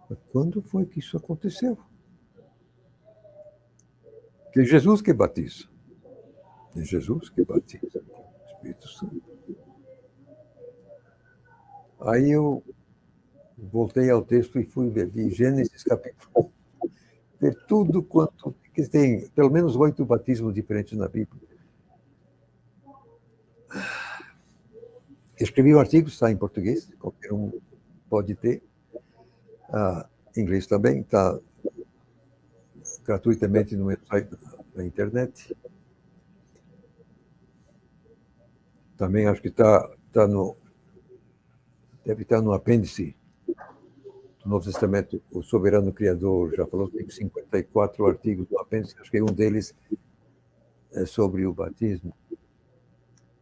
Mas quando foi que isso aconteceu? Que é Jesus que batiza. É Jesus que batiza com o Espírito Santo. Aí eu voltei ao texto e fui ver de Gênesis capítulo 1, ver tudo quanto que tem, pelo menos 8 batismos diferentes na Bíblia. Escrevi um artigo, está em português, qualquer um pode ter. Em inglês também, está gratuitamente no meu site na internet. Também acho que deve estar no apêndice do Novo Testamento. O Soberano Criador já falou que tem 54 artigos no apêndice, acho que um deles é sobre o batismo.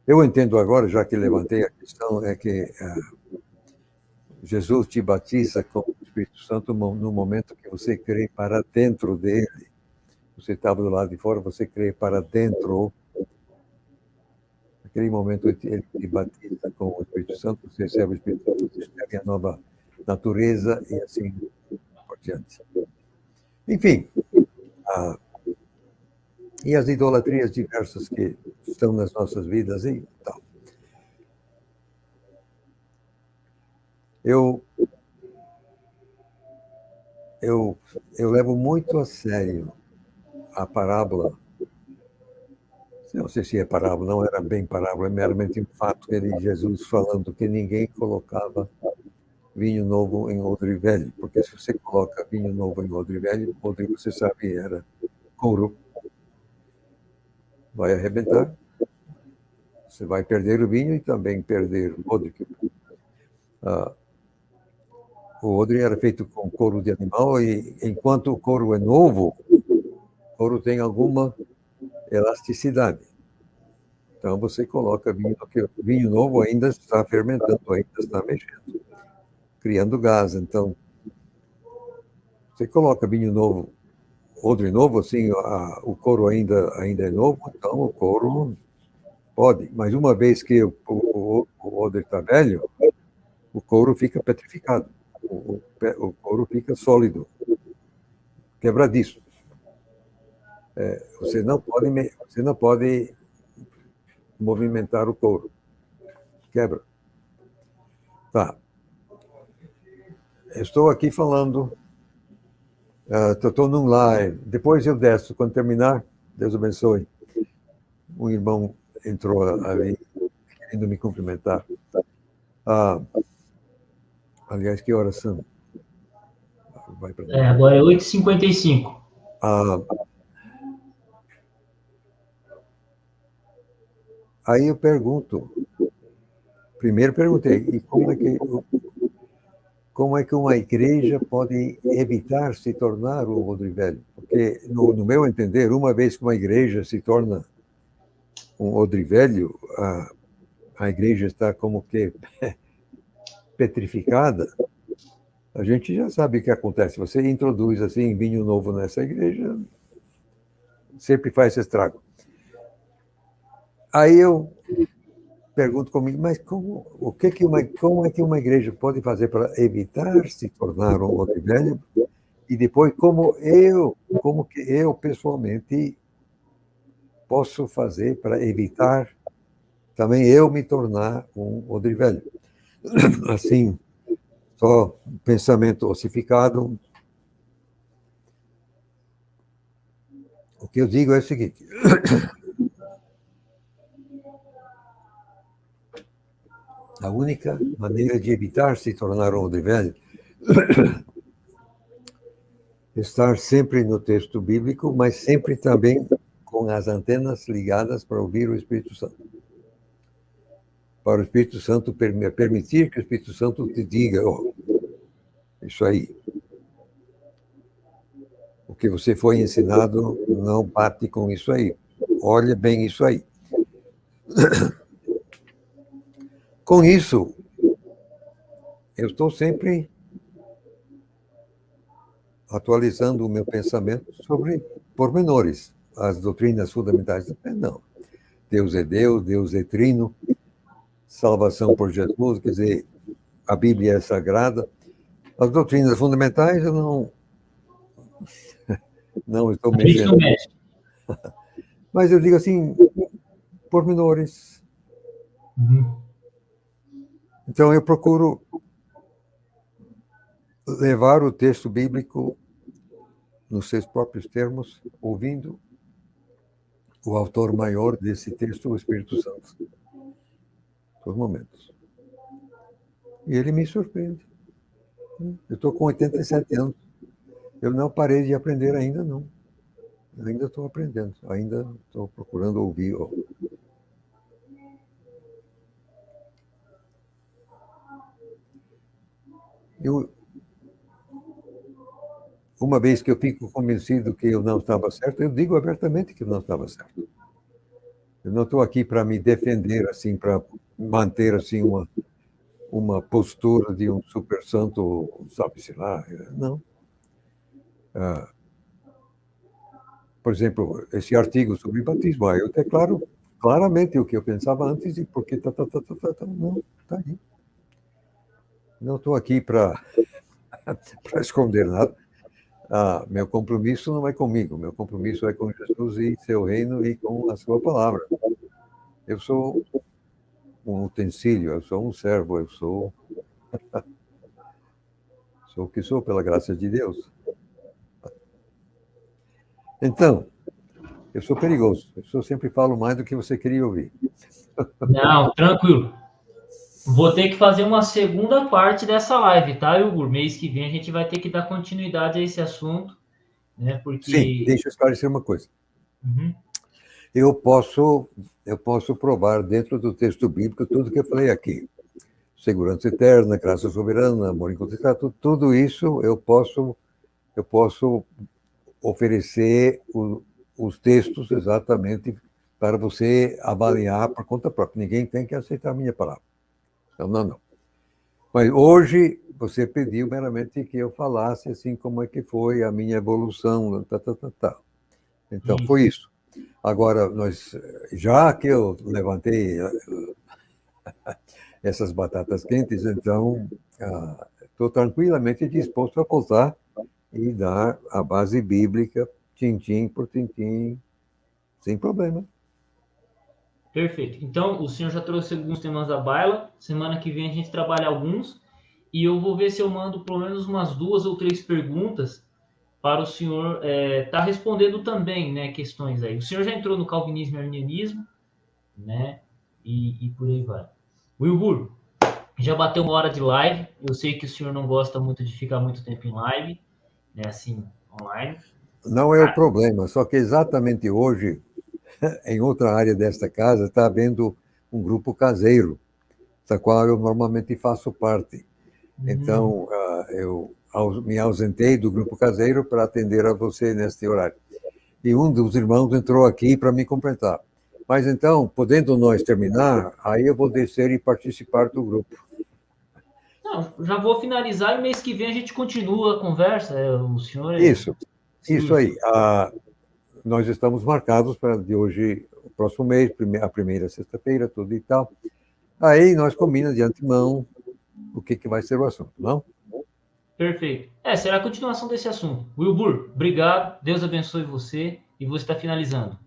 Eu entendo agora, já que levantei a questão, é que Jesus te batiza com o Espírito Santo no momento que você crê para dentro dele. Você estava do lado de fora, você crê para dentro. Naquele momento ele te batiza com o Espírito Santo, você recebe o Espírito Santo, você recebe a nova natureza e assim por diante. Enfim, e as idolatrias diversas que estão nas nossas vidas e tal. Eu levo muito a sério a parábola. Não sei se é parábola, não era bem parábola, é meramente um fato de Jesus falando que ninguém colocava vinho novo em odre velho, porque se você coloca vinho novo em odre velho, você sabe, era couro, vai arrebentar. Você vai perder o vinho e também perder o odre. O odre era feito com couro de animal e, enquanto o couro é novo, o couro tem alguma elasticidade. Então, você coloca vinho, porque o vinho novo ainda está fermentando, ainda está mexendo, criando gás. Então, você coloca vinho novo, odre novo, assim, o couro ainda é novo, então o couro pode. Mas uma vez que o odre está velho, o couro fica petrificado. O couro fica sólido, quebradiço. Você não pode movimentar o couro. Quebra. Tá. Estou aqui falando. Estou num live. Depois eu desço. Quando terminar, Deus abençoe. Um irmão entrou ali querendo me cumprimentar. Aliás, que horas são? Agora é 8h55. Aí eu pergunto. Primeiro perguntei, e como é que uma igreja pode evitar se tornar um odre velho? Porque, no meu entender, uma vez que uma igreja se torna um odre velho, a igreja está como que petrificada. A gente já sabe o que acontece. Você introduz assim vinho novo nessa igreja, sempre faz esse estrago. Aí eu pergunto comigo, mas como é que uma igreja pode fazer para evitar se tornar um odre velho? E depois, como que eu pessoalmente posso fazer para evitar também eu me tornar um odre velho? Assim, só pensamento ossificado. O que eu digo é o seguinte: a única maneira de evitar se tornar um odre velho é estar sempre no texto bíblico, mas sempre também com as antenas ligadas para ouvir o Espírito Santo. Para o Espírito Santo permitir que o Espírito Santo te diga, isso aí. O que você foi ensinado não bate com isso aí. Olha bem isso aí. Com isso, eu estou sempre atualizando o meu pensamento sobre pormenores, as doutrinas fundamentais da fé, não. Deus é Deus, Deus é trino, salvação por Jesus, quer dizer, a Bíblia é sagrada. As doutrinas fundamentais eu não estou mexendo. Mas eu digo assim, pormenores. Então eu procuro levar o texto bíblico nos seus próprios termos, ouvindo o autor maior desse texto, o Espírito Santo. Por momentos. E ele me surpreende. Eu estou com 87 anos. Eu não parei de aprender ainda, não. Eu ainda estou aprendendo. Ainda estou procurando ouvir. Uma vez que eu fico convencido que eu não estava certo, eu digo abertamente que eu não estava certo. Eu não estou aqui para me defender, assim, para manter assim uma postura de um super santo, sabe-se lá. Não. Por exemplo, esse artigo sobre batismo, eu declaro claramente o que eu pensava antes e porque não, está aí. Não estou aqui para esconder nada. Meu compromisso não é comigo, meu compromisso é com Jesus e seu reino e com a sua palavra. Eu sou um utensílio, eu sou um servo, eu sou o que sou pela graça de Deus. Então, eu sou perigoso, eu sempre falo mais do que você queria ouvir. Não, tranquilo. Vou ter que fazer uma segunda parte dessa live, tá, Hugo? Mês que vem a gente vai ter que dar continuidade a esse assunto, né? Porque... Sim, deixa eu esclarecer uma coisa. Eu posso provar dentro do texto bíblico tudo que eu falei aqui. Segurança eterna, graça soberana, amor incontestável, tudo isso eu posso oferecer os textos exatamente para você avaliar por conta própria. Ninguém tem que aceitar a minha palavra. Então, não. Mas hoje você pediu meramente que eu falasse assim como é que foi a minha evolução, tá. Então, foi isso. Agora, já que eu levantei essas batatas quentes, então estou tranquilamente disposto a voltar e dar a base bíblica, tintim por tintim, sem problema. Perfeito. Então, o senhor já trouxe alguns temas da baila. Semana que vem a gente trabalha alguns. E eu vou ver se eu mando pelo menos umas 2 ou 3 perguntas para o senhor tá respondendo também, né, questões aí. O senhor já entrou no calvinismo e arminianismo, né, e por aí vai. Wilbur, já bateu 1 hora de live. Eu sei que o senhor não gosta muito de ficar muito tempo em live, né, assim, online. Não é o problema, só que exatamente hoje, em outra área desta casa, está havendo um grupo caseiro, da qual eu normalmente faço parte. Então, eu me ausentei do grupo caseiro para atender a você neste horário. E um dos irmãos entrou aqui para me completar. Mas então, podendo nós terminar, aí eu vou descer e participar do grupo. Não, já vou finalizar e mês que vem a gente continua a conversa. O senhor Isso aí. Nós estamos marcados para de hoje, o próximo mês, a primeira sexta-feira, tudo e tal. Aí nós combinamos de antemão o que vai ser o assunto, não? Perfeito. Será a continuação desse assunto. Wilbur, obrigado. Deus abençoe você. E você está finalizando.